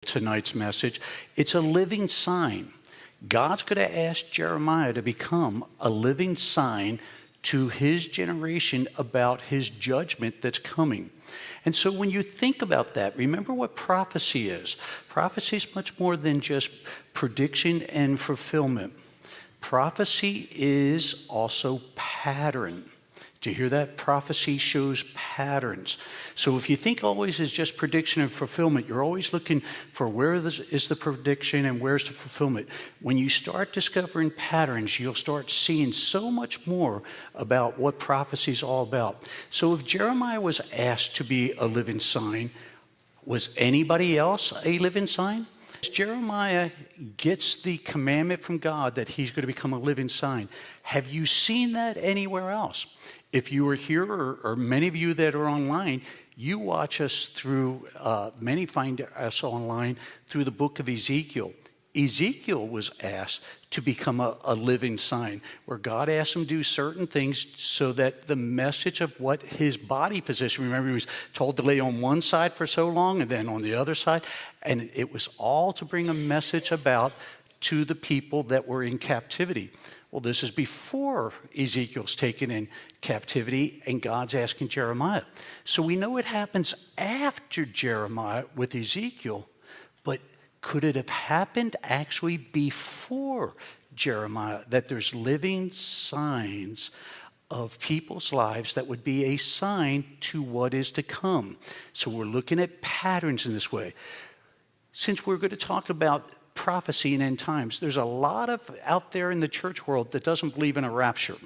tonight's message. It's a living sign. God's going to ask Jeremiah to become a living sign to his generation about his judgment that's coming. And so when you think about that, remember what prophecy is. Prophecy is much more than just prediction and fulfillment. Prophecy is also pattern. Do you hear that? Prophecy shows patterns. So if you think always is just prediction and fulfillment, you're always looking for where is the prediction and where's the fulfillment. When you start discovering patterns, you'll start seeing so much more about what prophecy is all about. So if Jeremiah was asked to be a living sign, was anybody else a living sign? Jeremiah gets the commandment from God that he's going to become a living sign. Have you seen that anywhere else? If you are here, or many of you that are online, you watch us through, many find us online through the book of Ezekiel. Ezekiel was asked to become a living sign, where God asked him to do certain things so that the message of what his body position, remember he was told to lay on one side for so long and then on the other side, and it was all to bring a message about to the people that were in captivity. Well, this is before Ezekiel's taken in captivity and God's asking Jeremiah. So we know it happens after Jeremiah with Ezekiel, but could it have happened actually before Jeremiah, that there's living signs of people's lives that would be a sign to what is to come? So we're looking at patterns in this way. Since we're going to talk about prophecy in end times, there's a lot of out there in the church world that doesn't believe in a rapture.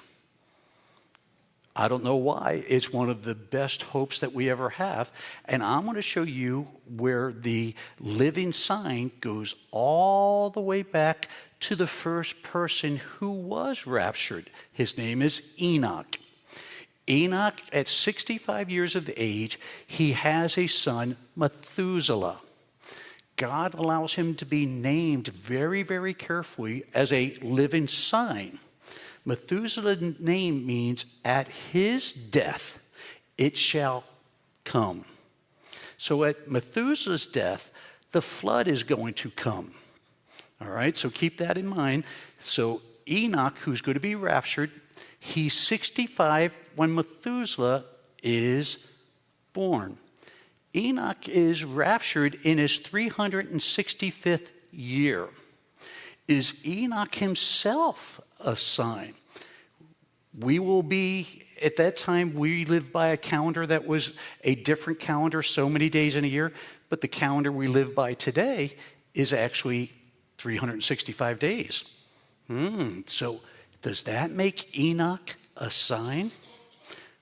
I don't know why. It's one of the best hopes that we ever have. And I'm going to show you where the living sign goes all the way back to the first person who was raptured. His name is Enoch. Enoch, at 65 years of age, he has a son, Methuselah. God allows him to be named very, very carefully as a living sign. Methuselah's name means at his death it shall come. So at Methuselah's death, the flood is going to come. All right, so keep that in mind. So Enoch, who's going to be raptured, he's 65 when Methuselah is born. Enoch is raptured in his 365th year. Is Enoch himself a sign? We will be, at that time, we lived by a calendar that was a different calendar, so many days in a year, but the calendar we live by today is actually 365 days. So does that make Enoch a sign?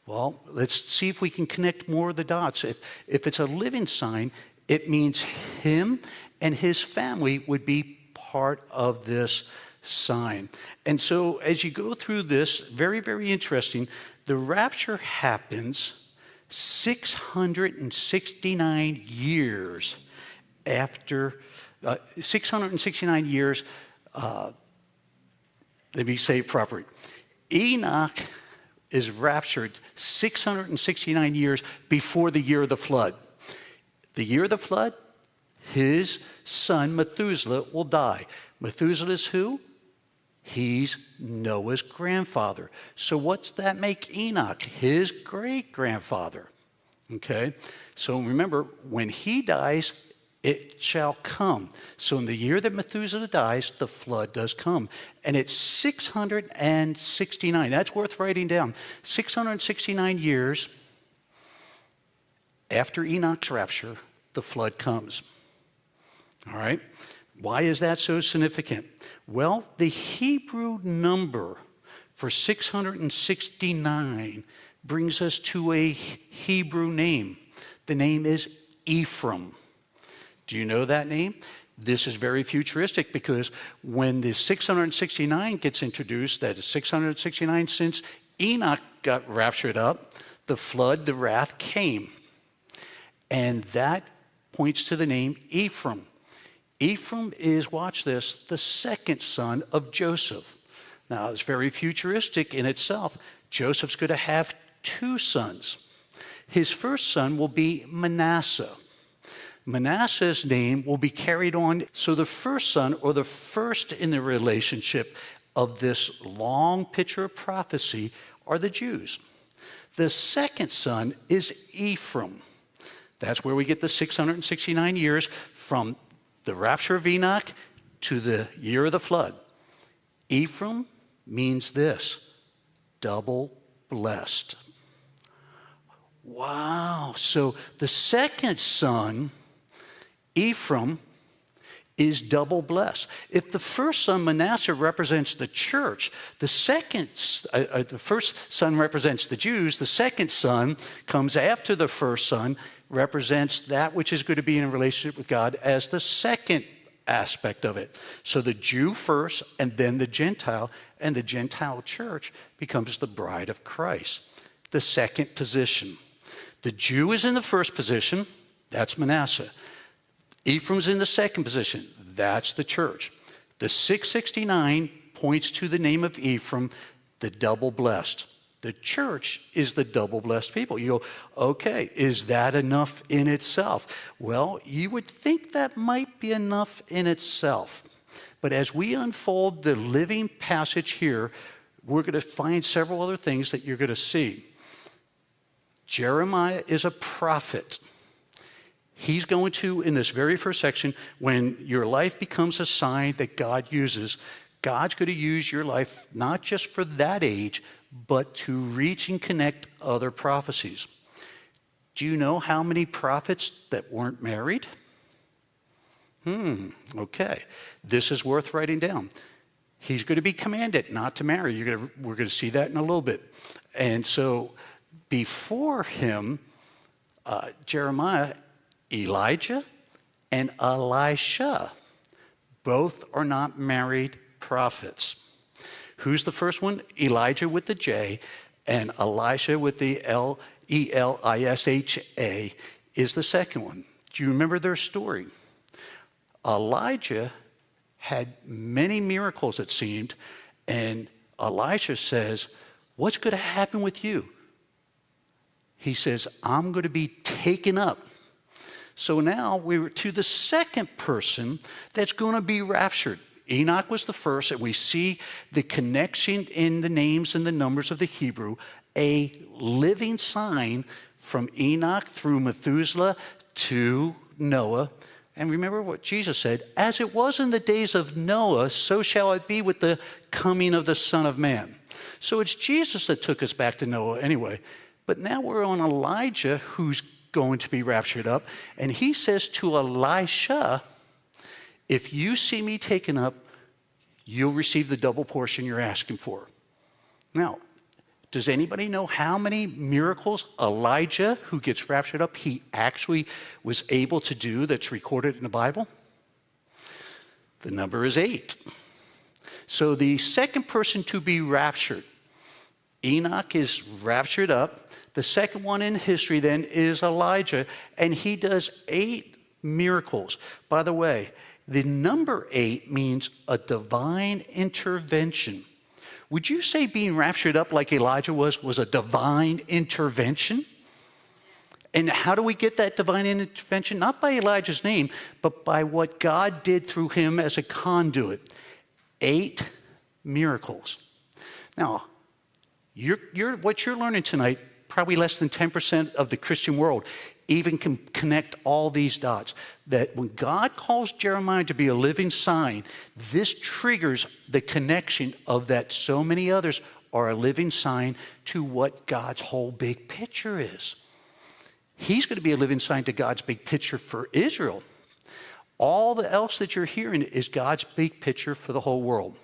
Well, let's see if we can connect more of the dots. If it's a living sign, it means him and his family would be part of this sign. And so as you go through this, very, very interesting, the rapture happens 669 years after, 669 years, let me say it properly. Enoch is raptured 669 years before the year of the flood. The year of the flood, his son Methuselah will die. Methuselah is who? He's Noah's grandfather. So what's that make Enoch? His great-grandfather. Okay? So remember, when he dies, it shall come. So in the year that Methuselah dies, the flood does come. And it's 669. That's worth writing down. 669 years after Enoch's rapture, the flood comes. All right? Why is that so significant? Well, the Hebrew number for 669 brings us to a Hebrew name. The name is Ephraim. Do you know that name? This is very futuristic because when the 669 gets introduced, that is 669 since Enoch got raptured up, the flood, the wrath came. And that points to the name Ephraim. Ephraim is, watch this, the second son of Joseph. Now, it's very futuristic in itself. Joseph's going to have two sons. His first son will be Manasseh. Manasseh's name will be carried on. So the first son, or the first in the relationship of this long picture of prophecy, are the Jews. The second son is Ephraim. That's where we get the 669 years from the rapture of Enoch to the year of the flood. Ephraim means this: double blessed. Wow. So the second son, Ephraim, is double blessed. If the first son, Manasseh, represents the church, the first son represents the Jews, the second son comes after the first son, represents that which is going to be in a relationship with God as the second aspect of it. So the Jew first, and then the Gentile, and the Gentile church becomes the bride of Christ. The second position. The Jew is in the first position, that's Manasseh. Ephraim's in the second position, that's the church. The 669 points to the name of Ephraim, the double blessed. The church is the double blessed people. You go, okay, is that enough in itself? Well, you would think that might be enough in itself. But as we unfold the living passage here, we're going to find several other things that you're going to see. Jeremiah is a prophet. He's going to, in this very first section, when your life becomes a sign that God uses, God's going to use your life not just for that age, but to reach and connect other prophecies. Do you know how many prophets that weren't married? Okay. This is worth writing down. He's going to be commanded not to marry. We're going to see that in a little bit. And so before him, Jeremiah, Elijah and Elisha, both are not married prophets. Who's the first one? Elijah with the J, and Elisha with the Elisha is the second one. Do you remember their story? Elijah had many miracles, it seemed, and Elisha says, "What's going to happen with you?" He says, "I'm going to be taken up." So now we're to the second person that's going to be raptured. Enoch was the first, and we see the connection in the names and the numbers of the Hebrew, a living sign from Enoch through Methuselah to Noah. And remember what Jesus said, "As it was in the days of Noah, so shall it be with the coming of the Son of Man." So it's Jesus that took us back to Noah anyway. But now we're on Elijah, who's going to be raptured up. And he says to Elisha, "If you see me taken up, you'll receive the double portion you're asking for." Now, does anybody know how many miracles Elijah, who gets raptured up, he actually was able to do that's recorded in the Bible? The number is 8. So the second person to be raptured, Enoch is raptured up. The second one in history then is Elijah, and he does 8 miracles. By the way, the number 8 means a divine intervention. Would you say being raptured up like Elijah was a divine intervention? And how do we get that divine intervention? Not by Elijah's name, but by what God did through him as a conduit. 8 miracles. Now, what you're learning tonight, probably less than 10% of the Christian world even can connect all these dots. That when God calls Jeremiah to be a living sign, this triggers the connection of that so many others are a living sign to what God's whole big picture is. He's going to be a living sign to God's big picture for Israel. All the else that you're hearing is God's big picture for the whole world.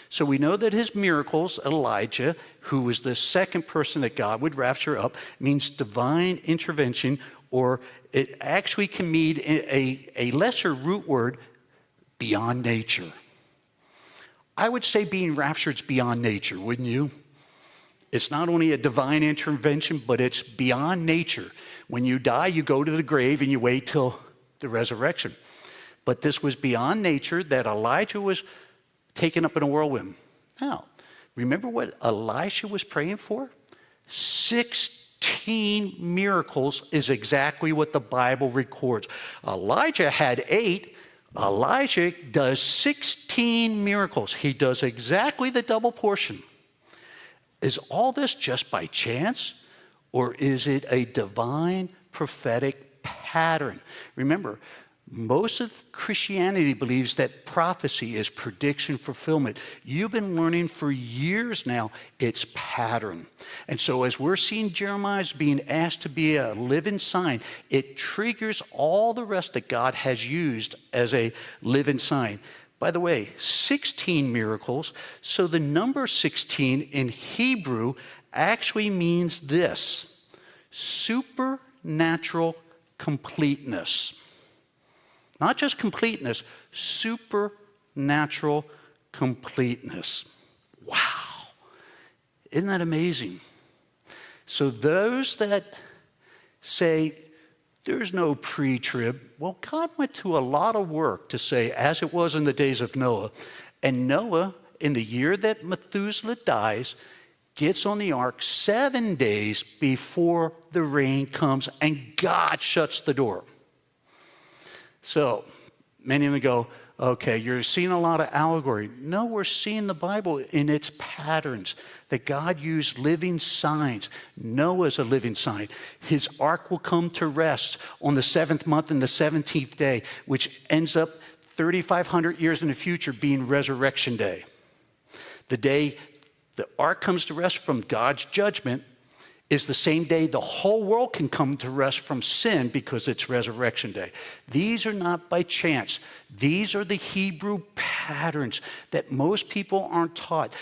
So we know that his miracles, Elijah, who was the second person that God would rapture up, means divine intervention, or it actually can mean a lesser root word, beyond nature. I would say being raptured is beyond nature, wouldn't you? It's not only a divine intervention, but it's beyond nature. When you die, you go to the grave and you wait till the resurrection. But this was beyond nature, that Elijah was taken up in a whirlwind. Now, remember what Elisha was praying for? 6 16 miracles is exactly what the Bible records. Elijah had 8. Elijah does 16 miracles. He does exactly the double portion. Is all this just by chance, or is it a divine prophetic pattern? Remember, most of Christianity believes that prophecy is prediction fulfillment. You've been learning for years now it's pattern. And so as we're seeing Jeremiah's being asked to be a living sign, it triggers all the rest that God has used as a living sign. By the way, 16 miracles. So the number 16 in Hebrew actually means this: supernatural completeness. Not just completeness, supernatural completeness. Wow. Isn't that amazing? So those that say there's no pre-trib, well, God went to a lot of work to say, as it was in the days of Noah. And Noah, in the year that Methuselah dies, gets on the ark 7 days before the rain comes, and God shuts the door. So many of them go, okay, you're seeing a lot of allegory. No, we're seeing the Bible in its patterns, that God used living signs. Noah's a living sign. His ark will come to rest on the 7th month and the 17th day, which ends up 3,500 years in the future being Resurrection Day. The day the ark comes to rest from God's judgment is the same day the whole world can come to rest from sin, because it's Resurrection Day. These are not by chance. These are the Hebrew patterns that most people aren't taught.